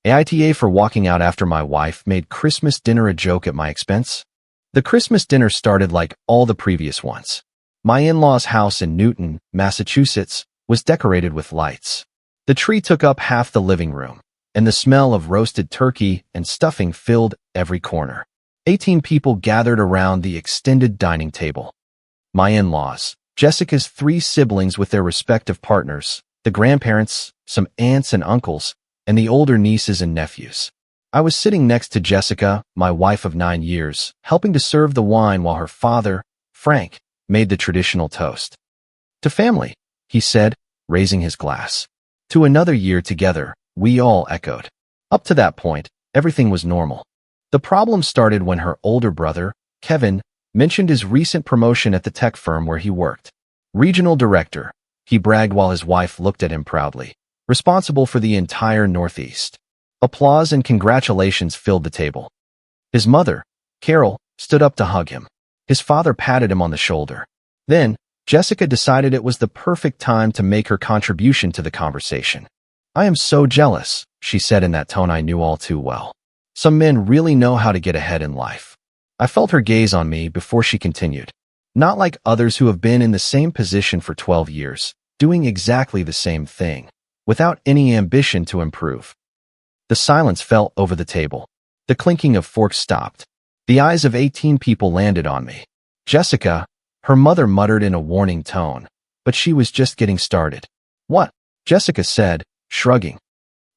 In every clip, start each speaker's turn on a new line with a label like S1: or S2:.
S1: AITA for walking out after my wife made Christmas dinner a joke at my expense. The Christmas dinner started like all the previous ones. My in-laws' house in Newton, Massachusetts, was decorated with lights. The tree took up half the living room, and the smell of roasted turkey and stuffing filled every corner. 18 people gathered around the extended dining table. My in-laws, Jessica's 3 siblings with their respective partners, the grandparents, some aunts and uncles, and the older nieces and nephews. I was sitting next to Jessica, my wife of 9 years, helping to serve the wine while her father, Frank, made the traditional toast. "To family," he said, raising his glass. "To another year together," we all echoed. Up to that point, everything was normal. The problem started when her older brother, Kevin, mentioned his recent promotion at the tech firm where he worked. Regional director, he bragged while his wife looked at him proudly, responsible for the entire Northeast. Applause and congratulations filled the table. His mother, Carol, stood up to hug him. His father patted him on the shoulder. Then, Jessica decided it was the perfect time to make her contribution to the conversation. "I am so jealous," she said in that tone I knew all too well. "Some men really know how to get ahead in life." I felt her gaze on me before she continued. "Not like others who have been in the same position for 12 years, doing exactly the same thing, without any ambition to improve." The silence fell over the table. The clinking of forks stopped. The eyes of 18 people landed on me. "Jessica," her mother muttered in a warning tone, but she was just getting started. "What?" Jessica said, shrugging.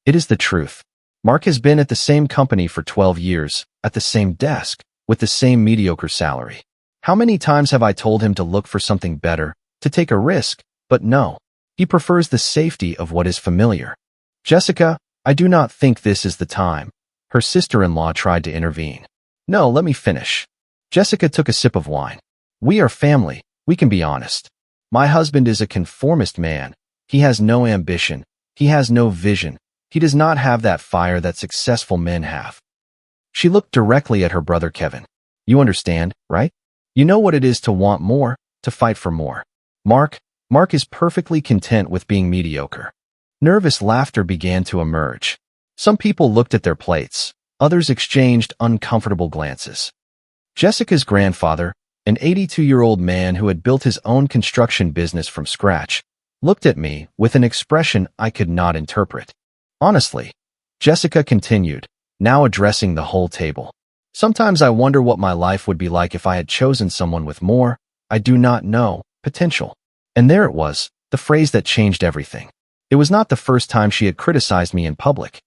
S1: "It is the truth. Mark has been at the same company for 12 years, at the same desk, with the same mediocre salary. How many times have I told him to look for something better, to take a risk, but no. He prefers the safety of what is familiar." "Jessica, I do not think this is the time." Her sister-in-law tried to intervene. "No, let me finish." Jessica took a sip of wine. "We are family, we can be honest. My husband is a conformist man. He has no ambition. He has no vision. He does not have that fire that successful men have." She looked directly at her brother Kevin. "You understand, right? You know what it is to want more, to fight for more. Mark is perfectly content with being mediocre." Nervous laughter began to emerge. Some people looked at their plates. Others exchanged uncomfortable glances. Jessica's grandfather, an 82-year-old man who had built his own construction business from scratch, looked at me with an expression I could not interpret. "Honestly," Jessica continued, now addressing the whole table, "sometimes I wonder what my life would be like if I had chosen someone with more, I do not know, potential." And there it was, the phrase that changed everything. It was not the first time she had criticized me in public.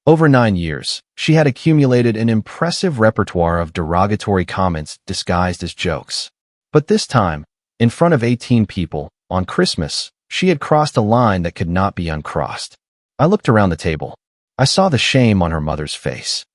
S1: Over 9 years, she had accumulated an impressive repertoire of derogatory comments disguised as jokes. But this time, in front of 18 people, on Christmas, she had crossed a line that could not be uncrossed. I looked around the table. I saw the shame on her mother's face.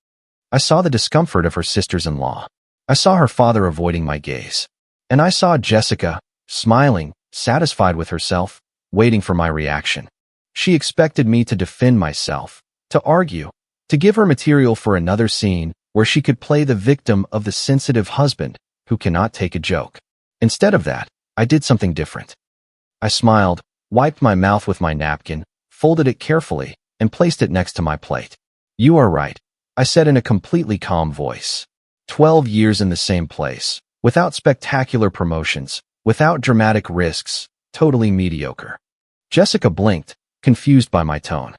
S1: I saw the discomfort of her sisters-in-law. I saw her father avoiding my gaze. And I saw Jessica, smiling, satisfied with herself, waiting for my reaction. She expected me to defend myself, to argue, to give her material for another scene where she could play the victim of the sensitive husband who cannot take a joke. Instead of that, I did something different. I smiled, wiped my mouth with my napkin, folded it carefully, and placed it next to my plate. "You are right," I said in a completely calm voice. 12 years in the same place, without spectacular promotions, without dramatic risks, totally mediocre. Jessica blinked, confused by my tone.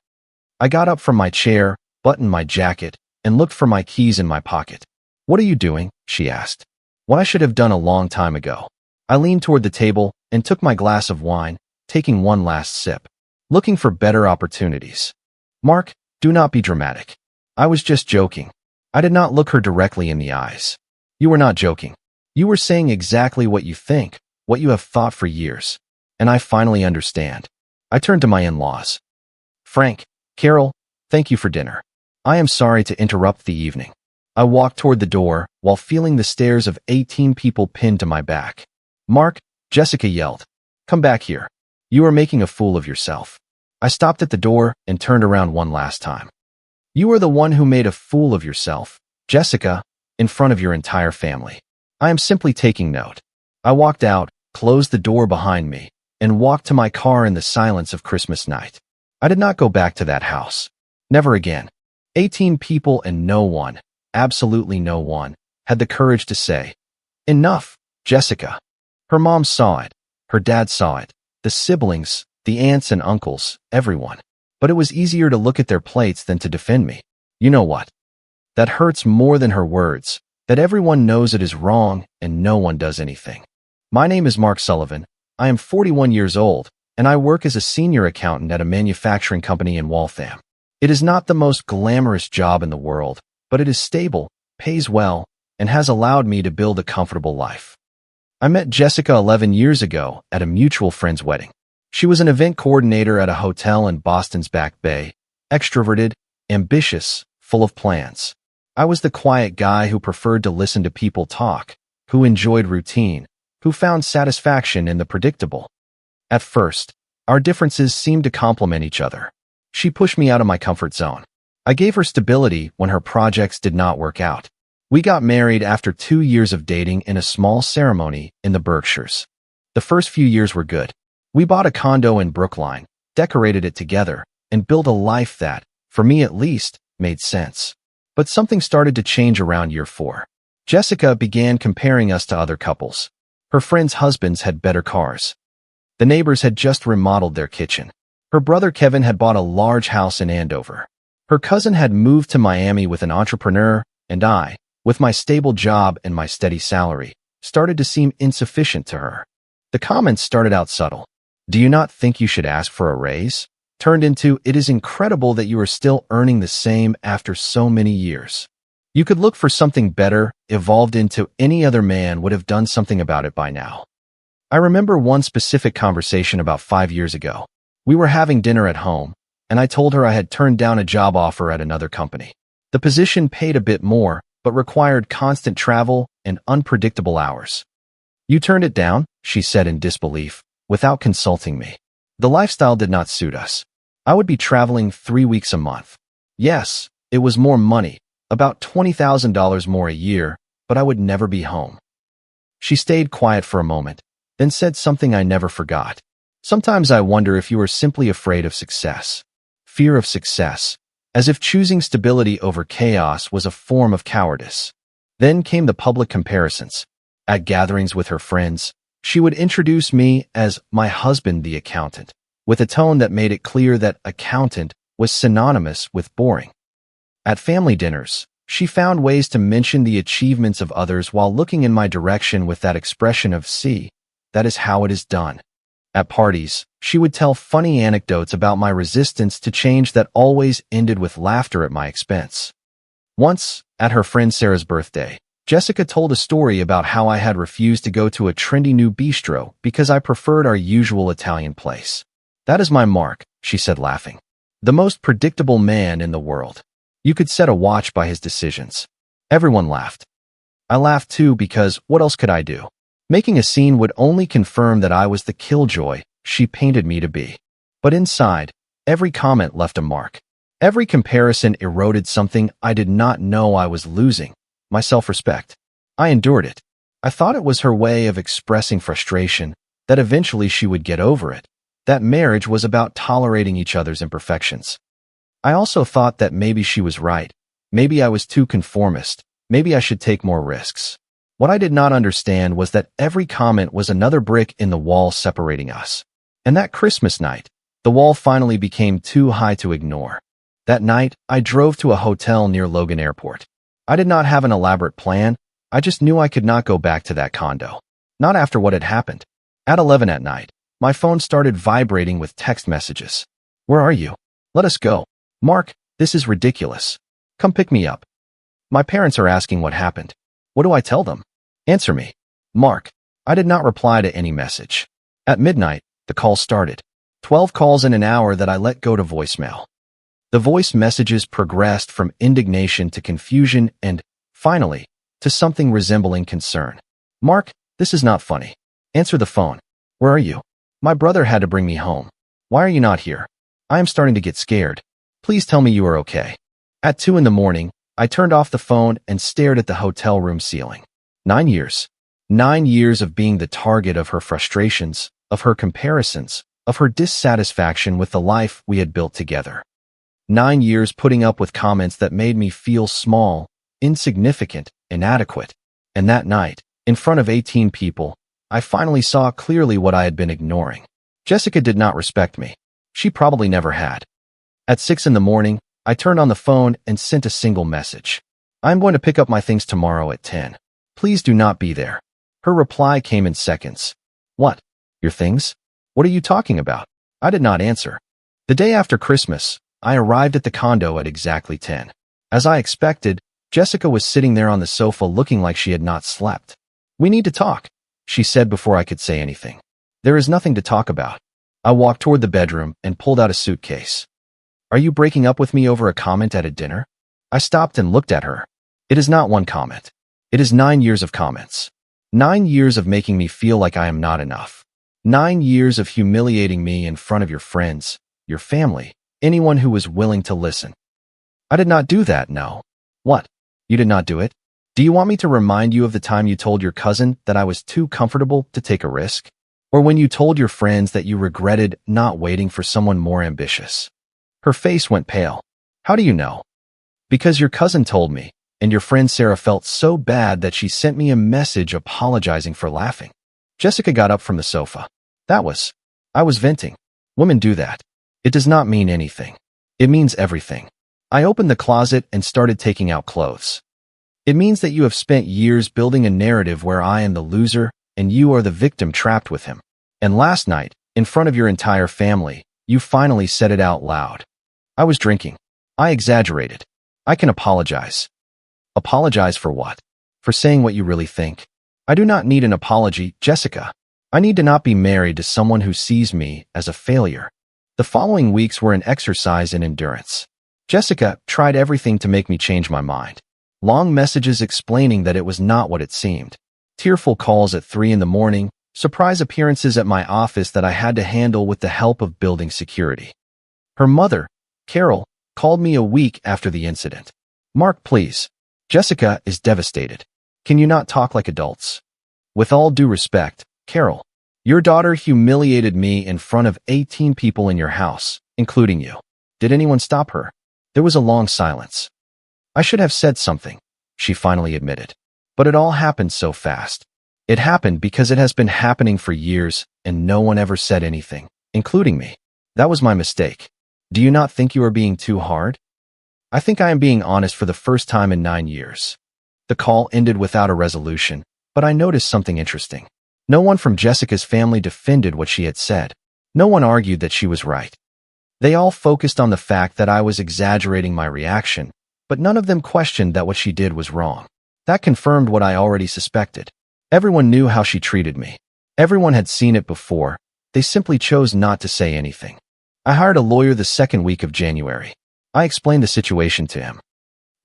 S1: I got up from my chair, buttoned my jacket, and looked for my keys in my pocket. "What are you doing?" she asked. What I should have done a long time ago. I leaned toward the table and took my glass of wine, taking one last sip, looking for better opportunities. "Mark, do not be dramatic. I was just joking." I did not look her directly in the eyes. "You were not joking. You were saying exactly what you think, what you have thought for years. And I finally understand." I turned to my in-laws. "Frank, Carol, thank you for dinner. I am sorry to interrupt the evening." I walked toward the door while feeling the stares of 18 people pinned to my back. "Mark," Jessica yelled, "come back here. You are making a fool of yourself." I stopped at the door and turned around one last time. "You are the one who made a fool of yourself, Jessica, in front of your entire family. I am simply taking note." I walked out, closed the door behind me, and walked to my car in the silence of Christmas night. I did not go back to that house. Never again. 18 people and no one, absolutely no one, had the courage to say, "Enough, Jessica." Her mom saw it. Her dad saw it. The siblings, the aunts and uncles, everyone. But it was easier to look at their plates than to defend me. You know what? That hurts more than her words, that everyone knows it is wrong and no one does anything. My name is Mark Sullivan. I am 41 years old, and I work as a senior accountant at a manufacturing company in Waltham. It is not the most glamorous job in the world, but it is stable, pays well, and has allowed me to build a comfortable life. I met Jessica 11 years ago at a mutual friend's wedding. She was an event coordinator at a hotel in Boston's Back Bay, extroverted, ambitious, full of plans. I was the quiet guy who preferred to listen to people talk, who enjoyed routine, who found satisfaction in the predictable. At first, our differences seemed to complement each other. She pushed me out of my comfort zone. I gave her stability when her projects did not work out. We got married after 2 years of dating in a small ceremony in the Berkshires. The first few years were good. We bought a condo in Brookline, decorated it together, and built a life that, for me at least, made sense. But something started to change around year 4. Jessica began comparing us to other couples. Her friends' husbands had better cars. The neighbors had just remodeled their kitchen. Her brother Kevin had bought a large house in Andover. Her cousin had moved to Miami with an entrepreneur, and I, with my stable job and my steady salary, started to seem insufficient to her. The comments started out subtle. "Do you not think you should ask for a raise?" Turned into, "It is incredible that you are still earning the same after so many years. You could look for something better," evolved into, "Any other man would have done something about it by now." I remember one specific conversation about 5 years ago. We were having dinner at home, and I told her I had turned down a job offer at another company. The position paid a bit more, but required constant travel and unpredictable hours. "You turned it down?" she said in disbelief, without consulting me. The lifestyle did not suit us. I would be traveling 3 weeks a month. Yes, it was more money, about $20,000 more a year, but I would never be home. She stayed quiet for a moment, then said something I never forgot. "Sometimes I wonder if you are simply afraid of success. Fear of success, as if choosing stability over chaos was a form of cowardice." Then came the public comparisons. At gatherings with her friends, she would introduce me as my husband the accountant, with a tone that made it clear that accountant was synonymous with boring. At family dinners, she found ways to mention the achievements of others while looking in my direction with that expression of, "See, that is how it is done." At parties, she would tell funny anecdotes about my resistance to change that always ended with laughter at my expense. Once, at her friend Sarah's birthday, Jessica told a story about how I had refused to go to a trendy new bistro because I preferred our usual Italian place. "That is my Mark," she said laughing. "The most predictable man in the world. You could set a watch by his decisions." Everyone laughed. I laughed too because what else could I do? Making a scene would only confirm that I was the killjoy she painted me to be. But inside, every comment left a mark. Every comparison eroded something I did not know I was losing, my self-respect. I endured it. I thought it was her way of expressing frustration, that eventually she would get over it, that marriage was about tolerating each other's imperfections. I also thought that maybe she was right. Maybe I was too conformist. Maybe I should take more risks. What I did not understand was that every comment was another brick in the wall separating us. And that Christmas night, the wall finally became too high to ignore. That night, I drove to a hotel near Logan Airport. I did not have an elaborate plan. I just knew I could not go back to that condo. Not after what had happened. At 11 at night, my phone started vibrating with text messages. "Where are you? Let us go. Mark, this is ridiculous. Come pick me up. My parents are asking what happened. What do I tell them? Answer me. Mark." I did not reply to any message. At midnight, the call started. 12 calls in an hour that I let go to voicemail. The voice messages progressed from indignation to confusion and, finally, to something resembling concern. "Mark, this is not funny. Answer the phone. Where are you? My brother had to bring me home. Why are you not here? I am starting to get scared. Please tell me you are okay." At 2 in the morning, I turned off the phone and stared at the hotel room ceiling. 9 years. 9 years of being the target of her frustrations, of her comparisons, of her dissatisfaction with the life we had built together. 9 years putting up with comments that made me feel small, insignificant, inadequate. And that night, in front of 18 people, I finally saw clearly what I had been ignoring. Jessica did not respect me. She probably never had. At 6 in the morning, I turned on the phone and sent a single message. I'm going to pick up my things tomorrow at 10. Please do not be there. Her reply came in seconds. What? Your things? What are you talking about? I did not answer. The day after Christmas, I arrived at the condo at exactly 10. As I expected, Jessica was sitting there on the sofa looking like she had not slept. We need to talk, she said before I could say anything. There is nothing to talk about. I walked toward the bedroom and pulled out a suitcase. Are you breaking up with me over a comment at a dinner? I stopped and looked at her. It is not one comment. It is 9 years of comments. 9 years of making me feel like I am not enough. 9 years of humiliating me in front of your friends, your family, anyone who was willing to listen. I did not do that, no. What? You did not do it? Do you want me to remind you of the time you told your cousin that I was too comfortable to take a risk? Or when you told your friends that you regretted not waiting for someone more ambitious? Her face went pale. How do you know? Because your cousin told me, and your friend Sarah felt so bad that she sent me a message apologizing for laughing. Jessica got up from the sofa. I was venting. Women do that. It does not mean anything. It means everything. I opened the closet and started taking out clothes. It means that you have spent years building a narrative where I am the loser and you are the victim trapped with him. And last night, in front of your entire family, you finally said it out loud. I was drinking. I exaggerated. I can apologize. Apologize for what? For saying what you really think? I do not need an apology, Jessica. I need to not be married to someone who sees me as a failure. The following weeks were an exercise in endurance. Jessica tried everything to make me change my mind. Long messages explaining that it was not what it seemed. Tearful calls at 3 in the morning, surprise appearances at my office that I had to handle with the help of building security. Her mother, Carol, called me a week after the incident. Mark, please. Jessica is devastated. Can you not talk like adults? With all due respect, Carol, your daughter humiliated me in front of 18 people in your house, including you. Did anyone stop her? There was a long silence. I should have said something, she finally admitted. But it all happened so fast. It happened because it has been happening for years and no one ever said anything, including me. That was my mistake. Do you not think you are being too hard? I think I am being honest for the first time in 9 years. The call ended without a resolution, but I noticed something interesting. No one from Jessica's family defended what she had said. No one argued that she was right. They all focused on the fact that I was exaggerating my reaction, but none of them questioned that what she did was wrong. That confirmed what I already suspected. Everyone knew how she treated me. Everyone had seen it before. They simply chose not to say anything. I hired a lawyer the second week of January. I explained the situation to him.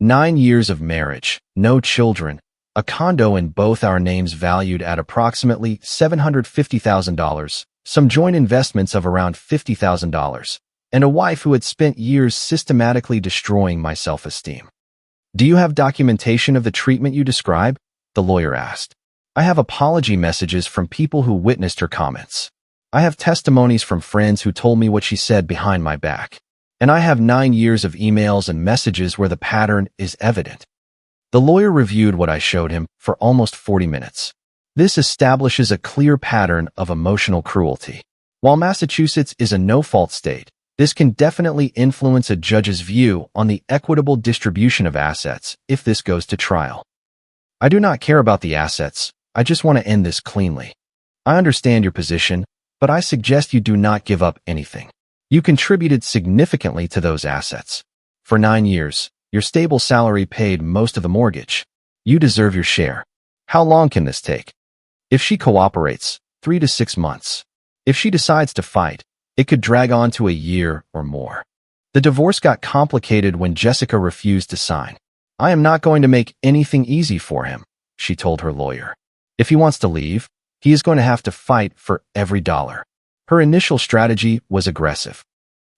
S1: 9 years of marriage, no children, a condo in both our names valued at approximately $750,000, some joint investments of around $50,000, and a wife who had spent years systematically destroying my self-esteem. Do you have documentation of the treatment you describe? The lawyer asked. I have apology messages from people who witnessed her comments. I have testimonies from friends who told me what she said behind my back. And I have 9 years of emails and messages where the pattern is evident. The lawyer reviewed what I showed him for almost 40 minutes. This establishes a clear pattern of emotional cruelty. While Massachusetts is a no-fault state, this can definitely influence a judge's view on the equitable distribution of assets if this goes to trial. I do not care about the assets. I just want to end this cleanly. I understand your position, but I suggest you do not give up anything. You contributed significantly to those assets. For 9 years, your stable salary paid most of the mortgage. You deserve your share. How long can this take? If she cooperates, 3 to 6 months. If she decides to fight, it could drag on to a year or more. The divorce got complicated when Jessica refused to sign. I am not going to make anything easy for him, she told her lawyer. If he wants to leave, he is going to have to fight for every dollar. Her initial strategy was aggressive.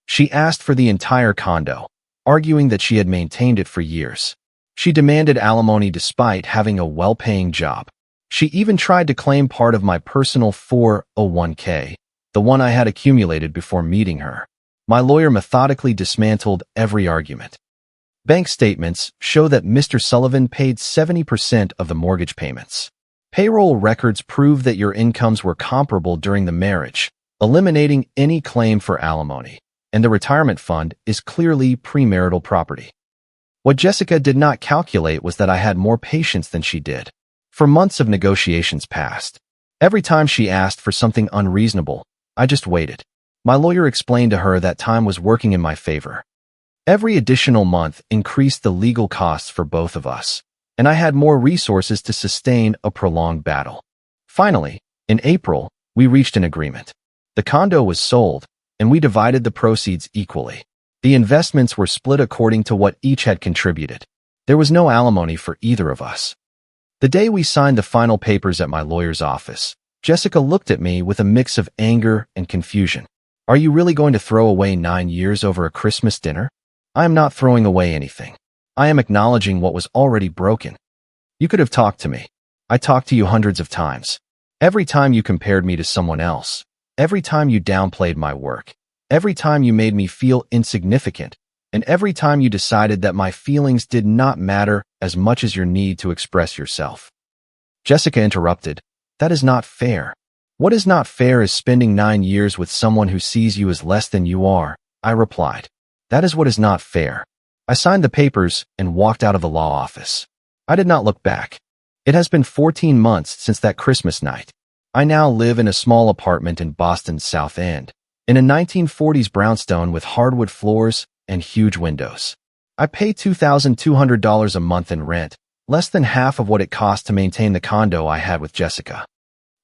S1: She asked for the entire condo, arguing that she had maintained it for years. She demanded alimony despite having a well-paying job. She even tried to claim part of my personal 401k, the one I had accumulated before meeting her. My lawyer methodically dismantled every argument. Bank statements show that Mr. Sullivan paid 70% of the mortgage payments. Payroll records prove that your incomes were comparable during the marriage, eliminating any claim for alimony, and the retirement fund is clearly premarital property. What Jessica did not calculate was that I had more patience than she did. For months of negotiations passed. Every time she asked for something unreasonable, I just waited. My lawyer explained to her that time was working in my favor. Every additional month increased the legal costs for both of us, and I had more resources to sustain a prolonged battle. Finally, in April, we reached an agreement. The condo was sold, and we divided the proceeds equally. The investments were split according to what each had contributed. There was no alimony for either of us. The day we signed the final papers at my lawyer's office, Jessica looked at me with a mix of anger and confusion. Are you really going to throw away 9 years over a Christmas dinner? I am not throwing away anything. I am acknowledging what was already broken. You could have talked to me. I talked to you hundreds of times. Every time you compared me to someone else, every time you downplayed my work, every time you made me feel insignificant, and every time you decided that my feelings did not matter as much as your need to express yourself. Jessica interrupted. That is not fair. What is not fair is spending 9 years with someone who sees you as less than you are, I replied. That is what is not fair. I signed the papers and walked out of the law office. I did not look back. It has been 14 months since that Christmas night. I now live in a small apartment in Boston's South End, in a 1940s brownstone with hardwood floors and huge windows. I pay $2,200 a month in rent, less than half of what it cost to maintain the condo I had with Jessica.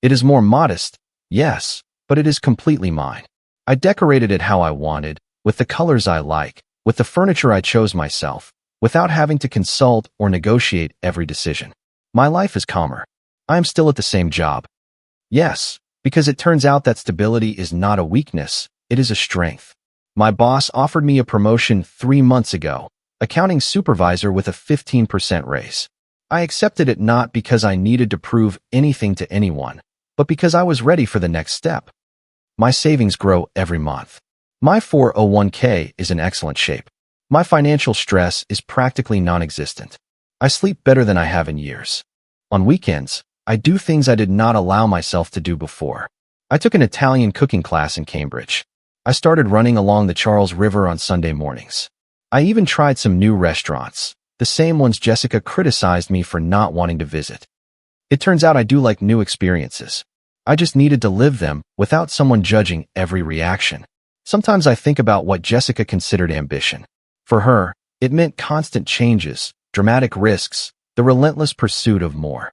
S1: It is more modest, yes, but it is completely mine. I decorated it how I wanted, with the colors I like, with the furniture I chose myself, without having to consult or negotiate every decision. My life is calmer. I am still at the same job. Yes, because it turns out that stability is not a weakness, it is a strength. My boss offered me a promotion 3 months ago, accounting supervisor with a 15% raise. I accepted it not because I needed to prove anything to anyone, but because I was ready for the next step. My savings grow every month. My 401k is in excellent shape. My financial stress is practically non-existent. I sleep better than I have in years. On weekends, I do things I did not allow myself to do before. I took an Italian cooking class in Cambridge. I started running along the Charles River on Sunday mornings. I even tried some new restaurants, the same ones Jessica criticized me for not wanting to visit. It turns out I do like new experiences. I just needed to live them without someone judging every reaction. Sometimes I think about what Jessica considered ambition. For her, it meant constant changes, dramatic risks, the relentless pursuit of more.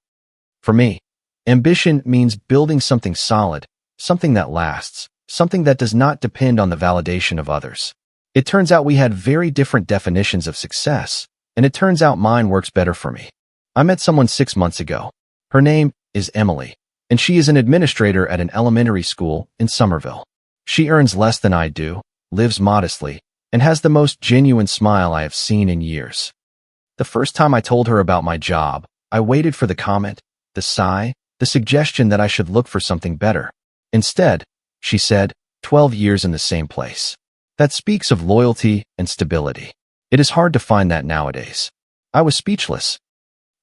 S1: For me, ambition means building something solid, something that lasts, something that does not depend on the validation of others. It turns out we had very different definitions of success, and it turns out mine works better for me. I met someone 6 months ago. Her name is Emily, and she is an administrator at an elementary school in Somerville. She earns less than I do, lives modestly, and has the most genuine smile I have seen in years. The first time I told her about my job, I waited for the comment, the sigh, the suggestion that I should look for something better. Instead, she said, 12 years in the same place. That speaks of loyalty and stability. It is hard to find that nowadays. I was speechless.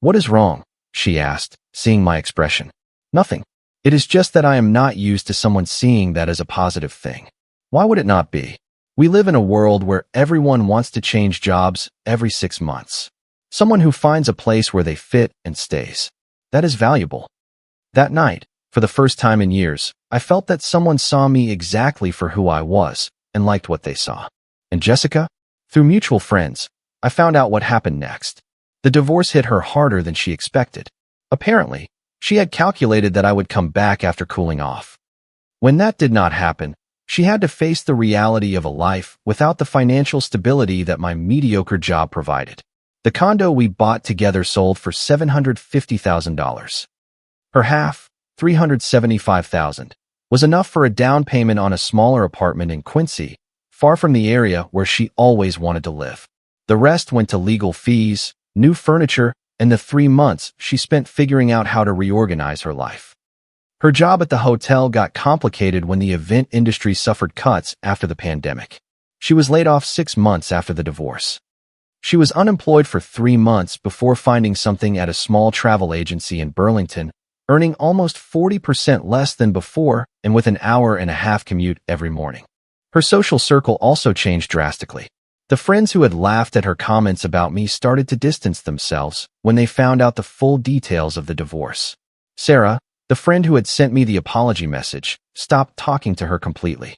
S1: What is wrong? She asked, seeing my expression. Nothing. It is just that I am not used to someone seeing that as a positive thing. Why would it not be? We live in a world where everyone wants to change jobs every 6 months. Someone who finds a place where they fit and stays. That is valuable. That night, for the first time in years, I felt that someone saw me exactly for who I was and liked what they saw. And Jessica? Through mutual friends, I found out what happened next. The divorce hit her harder than she expected. Apparently, she had calculated that I would come back after cooling off. When that did not happen, she had to face the reality of a life without the financial stability that my mediocre job provided. The condo we bought together sold for $750,000. Her half, $375,000, was enough for a down payment on a smaller apartment in Quincy, far from the area where she always wanted to live. The rest went to legal fees, new furniture, and the 3 months she spent figuring out how to reorganize her life. Her job at the hotel got complicated when the event industry suffered cuts after the pandemic. She was laid off 6 months after the divorce. She was unemployed for 3 months before finding something at a small travel agency in Burlington, earning almost 40% less than before and with an hour-and-a-half commute every morning. Her social circle also changed drastically. The friends who had laughed at her comments about me started to distance themselves when they found out the full details of the divorce. Sarah, the friend who had sent me the apology message, stopped talking to her completely.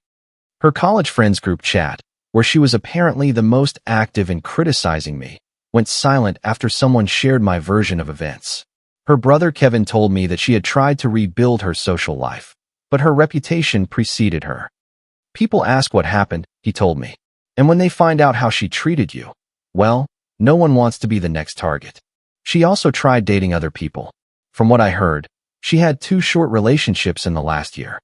S1: Her college friends group chat, where she was apparently the most active in criticizing me, went silent after someone shared my version of events. Her brother Kevin told me that she had tried to rebuild her social life, but her reputation preceded her. People ask what happened, he told me. And when they find out how she treated you, well, no one wants to be the next target. She also tried dating other people. From what I heard, she had 2 short relationships in the last year.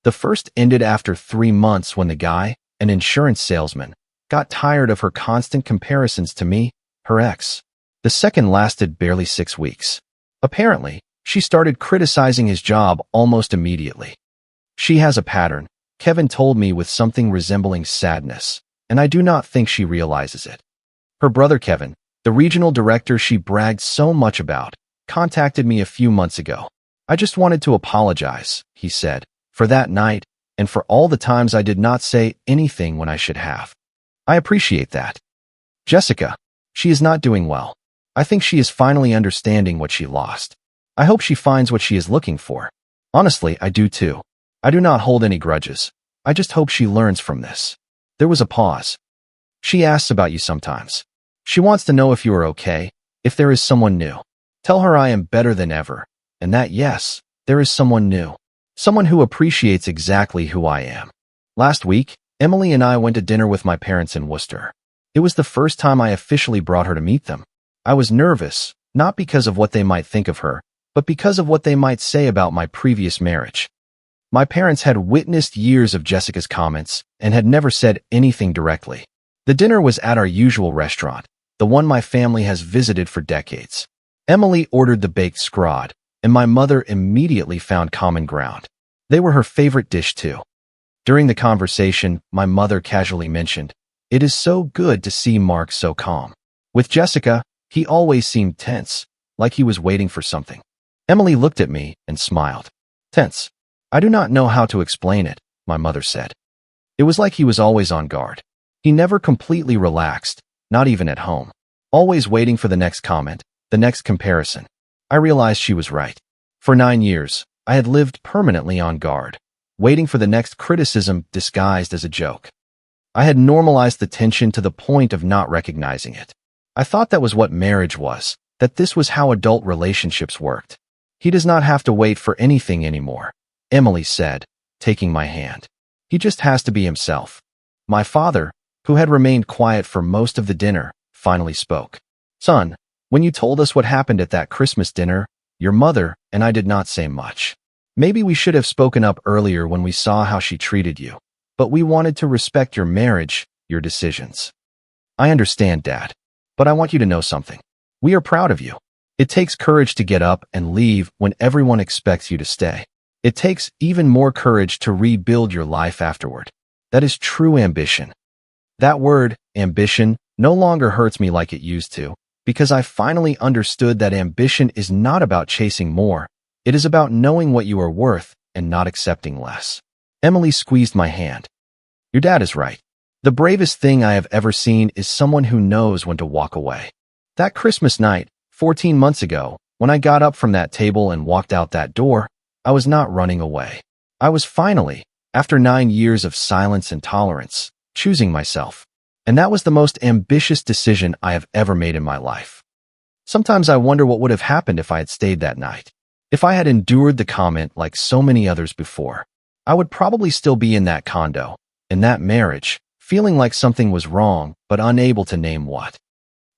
S1: The first ended after 3 months when the guy, an insurance salesman, got tired of her constant comparisons to me, her ex. The second lasted barely 6 weeks. Apparently, she started criticizing his job almost immediately. She has a pattern, Kevin told me with something resembling sadness, and I do not think she realizes it. Her brother Kevin, the regional director she bragged so much about, contacted me a few months ago. I just wanted to apologize, he said, for that night, and for all the times I did not say anything when I should have. I appreciate that. Jessica, she is not doing well. I think she is finally understanding what she lost. I hope she finds what she is looking for. Honestly, I do too. I do not hold any grudges. I just hope she learns from this. There was a pause. She asks about you sometimes. She wants to know if you are okay, if there is someone new. Tell her I am better than ever, and that yes, there is someone new. Someone who appreciates exactly who I am. Last week, Emily and I went to dinner with my parents in Worcester. It was the first time I officially brought her to meet them. I was nervous, not because of what they might think of her, but because of what they might say about my previous marriage. My parents had witnessed years of Jessica's comments and had never said anything directly. The dinner was at our usual restaurant, the one my family has visited for decades. Emily ordered the baked scrod, and my mother immediately found common ground. They were her favorite dish too. During the conversation, my mother casually mentioned, "It is so good to see Mark so calm." With Jessica, he always seemed tense, like he was waiting for something. Emily looked at me and smiled. Tense. I do not know how to explain it, my mother said. It was like he was always on guard. He never completely relaxed, not even at home. Always waiting for the next comment, the next comparison. I realized she was right. For 9 years, I had lived permanently on guard, waiting for the next criticism disguised as a joke. I had normalized the tension to the point of not recognizing it. I thought that was what marriage was, that this was how adult relationships worked. He does not have to wait for anything anymore, Emily said, taking my hand. He just has to be himself. My father, who had remained quiet for most of the dinner, finally spoke. Son, when you told us what happened at that Christmas dinner, your mother and I did not say much. Maybe we should have spoken up earlier when we saw how she treated you, but we wanted to respect your marriage, your decisions. I understand, Dad, but I want you to know something. We are proud of you. It takes courage to get up and leave when everyone expects you to stay. It takes even more courage to rebuild your life afterward. That is true ambition. That word, ambition, no longer hurts me like it used to, because I finally understood that ambition is not about chasing more. It is about knowing what you are worth and not accepting less. Emily squeezed my hand. Your dad is right. The bravest thing I have ever seen is someone who knows when to walk away. That Christmas night, 14 months ago, when I got up from that table and walked out that door, I was not running away. I was finally, after 9 years of silence and tolerance, choosing myself. And that was the most ambitious decision I have ever made in my life. Sometimes I wonder what would have happened if I had stayed that night. If I had endured the comment like so many others before, I would probably still be in that condo, in that marriage, feeling like something was wrong, but unable to name what.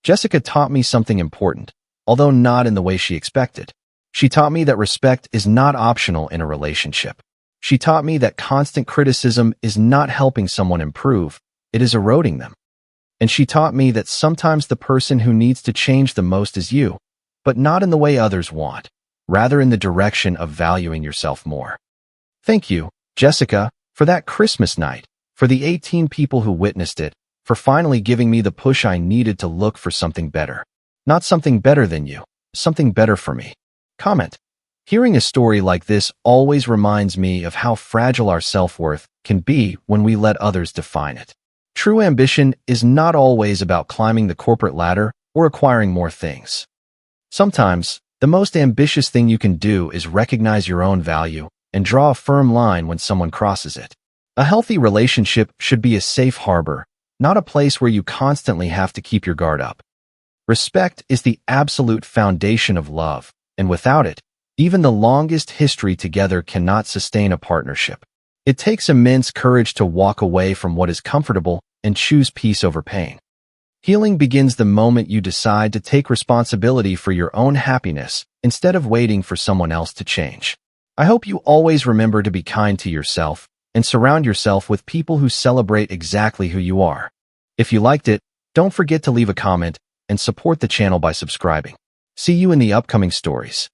S1: Jessica taught me something important, although not in the way she expected. She taught me that respect is not optional in a relationship. She taught me that constant criticism is not helping someone improve, it is eroding them. And she taught me that sometimes the person who needs to change the most is you, but not in the way others want, rather in the direction of valuing yourself more. Thank you, Jessica, for that Christmas night, for the 18 people who witnessed it, for finally giving me the push I needed to look for something better. Not something better than you, something better for me. Comment. Hearing a story like this always reminds me of how fragile our self-worth can be when we let others define it. True ambition is not always about climbing the corporate ladder or acquiring more things. Sometimes, the most ambitious thing you can do is recognize your own value and draw a firm line when someone crosses it. A healthy relationship should be a safe harbor, not a place where you constantly have to keep your guard up. Respect is the absolute foundation of love, and without it, even the longest history together cannot sustain a partnership. It takes immense courage to walk away from what is comfortable and choose peace over pain. Healing begins the moment you decide to take responsibility for your own happiness instead of waiting for someone else to change. I hope you always remember to be kind to yourself and surround yourself with people who celebrate exactly who you are. If you liked it, don't forget to leave a comment and support the channel by subscribing. See you in the upcoming stories.